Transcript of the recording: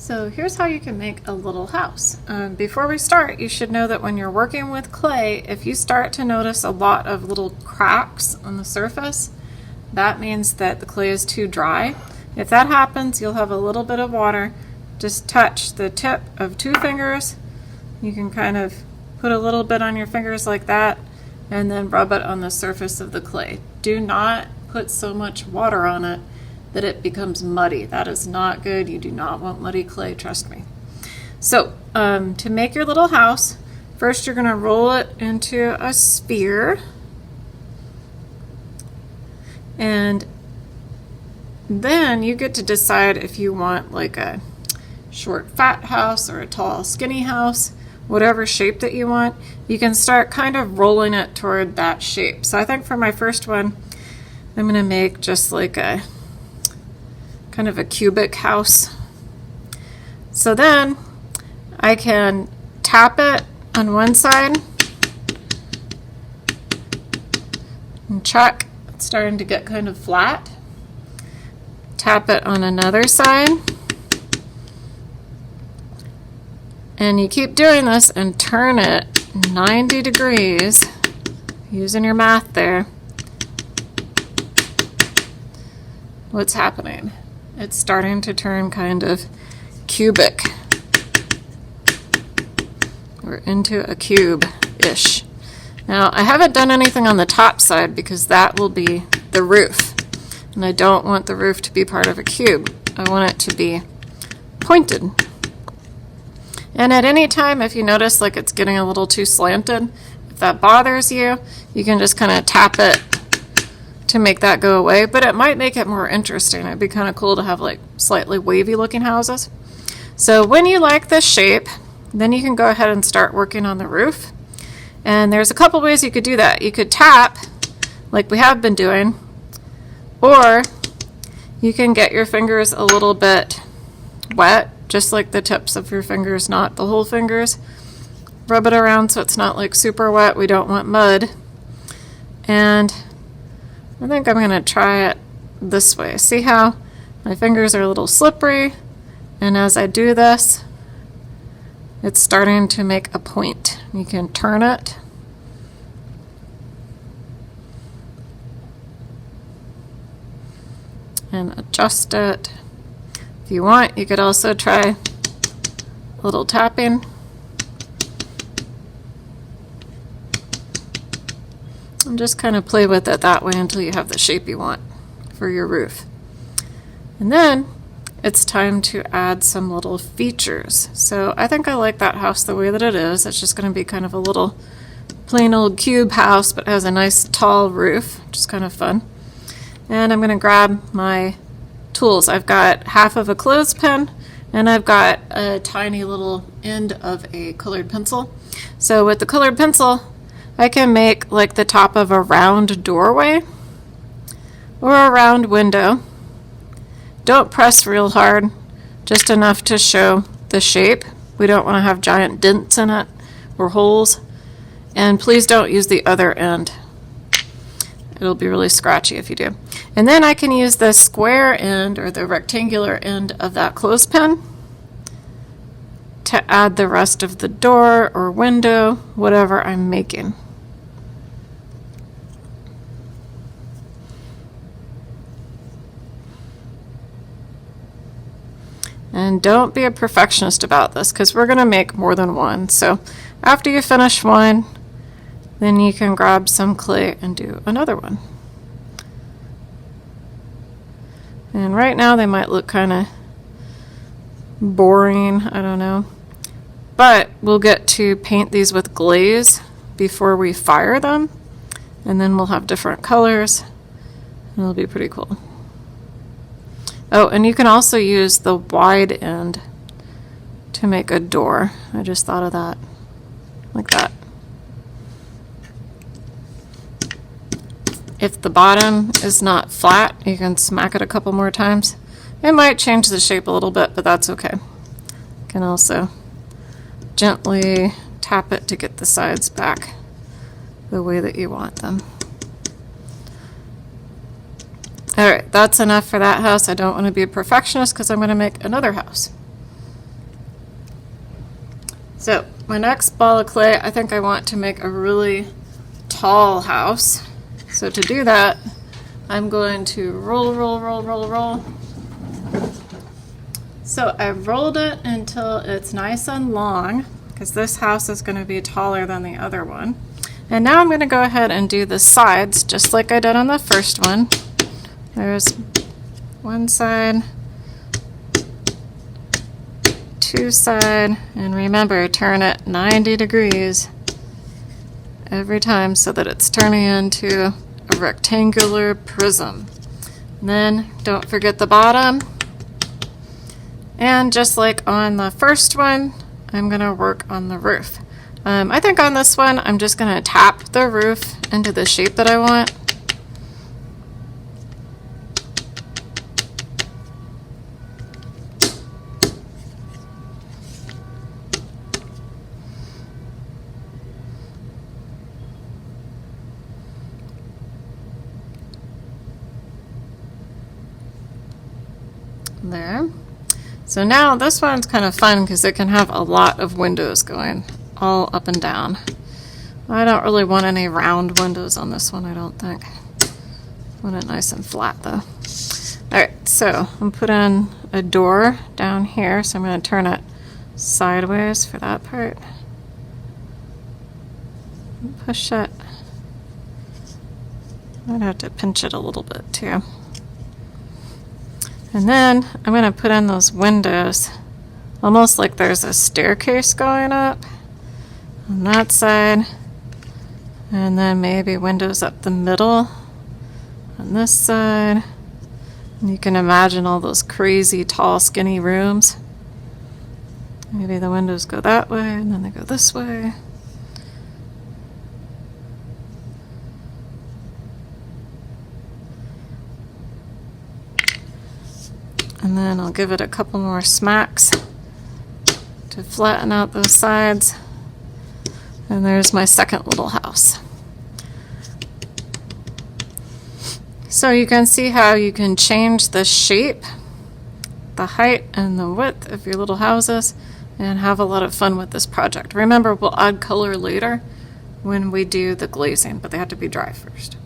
So here's how you can make a little house. Before we start, you should know that when you're working with clay, if you start to notice a lot of little cracks on the surface, that means that the clay is too dry. If that happens, you'll have a little bit of water. Just touch the tip of 2 fingers. You can kind of put a little bit on your fingers like that and then rub it on the surface of the clay. Do not put so much water on it that it becomes muddy. That is not good. You do not want muddy clay, trust me. So to make your little house, first you're going to roll it into a sphere, and then you get to decide if you want like a short fat house or a tall skinny house, whatever shape that you want. You can start kind of rolling it toward that shape. So I think for my first one, I'm going to make just like a kind of a cubic house. So then I can tap it on one side and check, it's starting to get kind of flat. Tap it on another side, and you keep doing this and turn it 90 degrees using your math there. What's happening? It's starting to turn kind of cubic. We're into a cube-ish. Now, I haven't done anything on the top side because that will be the roof. And I don't want the roof to be part of a cube. I want it to be pointed. And at any time, if you notice like it's getting a little too slanted, if that bothers you, you can just kind of tap it to make that go away, but it might make it more interesting. It'd be kind of cool to have like slightly wavy looking houses. So when you like this shape, then you can go ahead and start working on the roof. And there's a couple ways you could do that. You could tap like we have been doing, or you can get your fingers a little bit wet, just like the tips of your fingers, not the whole fingers. Rub it around so it's not like super wet. We don't want mud. And I think I'm going to try it this way. See how my fingers are a little slippery, and as I do this, it's starting to make a point. You can turn it. And adjust it. If you want, you could also try a little tapping. And just kind of play with it that way until you have the shape you want for your roof. And then it's time to add some little features. So I think I like that house the way that it is. It's just going to be kind of a little plain old cube house, but has a nice tall roof, which is kind of fun. And I'm going to grab my tools. I've got half of a clothespin, and I've got a tiny little end of a colored pencil. So with the colored pencil, I can make like the top of a round doorway or a round window. Don't press real hard, just enough to show the shape. We don't want to have giant dents in it or holes. And please don't use the other end. It'll be really scratchy if you do. And then I can use the square end or the rectangular end of that clothespin to add the rest of the door or window, whatever I'm making. And don't be a perfectionist about this because we're going to make more than one. So after you finish one, then you can grab some clay and do another one. And right now they might look kind of boring, I don't know. But we'll get to paint these with glaze before we fire them. And then we'll have different colors. And it'll be pretty cool. Oh, and you can also use the wide end to make a door. I just thought of that. Like that. If the bottom is not flat, you can smack it a couple more times. It might change the shape a little bit, but that's okay. You can also gently tap it to get the sides back the way that you want them. Alright, that's enough for that house. I don't want to be a perfectionist because I'm going to make another house. So my next ball of clay, I think I want to make a really tall house. So to do that, I'm going to roll, roll, roll, roll, roll. So I rolled it until it's nice and long, because this house is going to be taller than the other one. And now I'm going to go ahead and do the sides just like I did on the first one. There's one side, two side, and remember, turn it 90 degrees every time so that it's turning into a rectangular prism. And then don't forget the bottom. And just like on the first one, I'm going to work on the roof. I think on this one, I'm just going to tap the roof into the shape that I want. There. So now this one's kind of fun because it can have a lot of windows going all up and down. I don't really want any round windows on this one, I don't think. I want it nice and flat though. Alright, so I'm putting a door down here, so I'm going to turn it sideways for that part. Push it. I'm going to have to pinch it a little bit too. And then I'm going to put in those windows, almost like there's a staircase going up on that side, and then maybe windows up the middle on this side. And you can imagine all those crazy tall skinny rooms. Maybe the windows go that way and then they go this way. And then I'll give it a couple more smacks to flatten out those sides. And there's my second little house. So you can see how you can change the shape, the height, and the width of your little houses and have a lot of fun with this project. Remember, we'll add color later when we do the glazing, but they have to be dry first.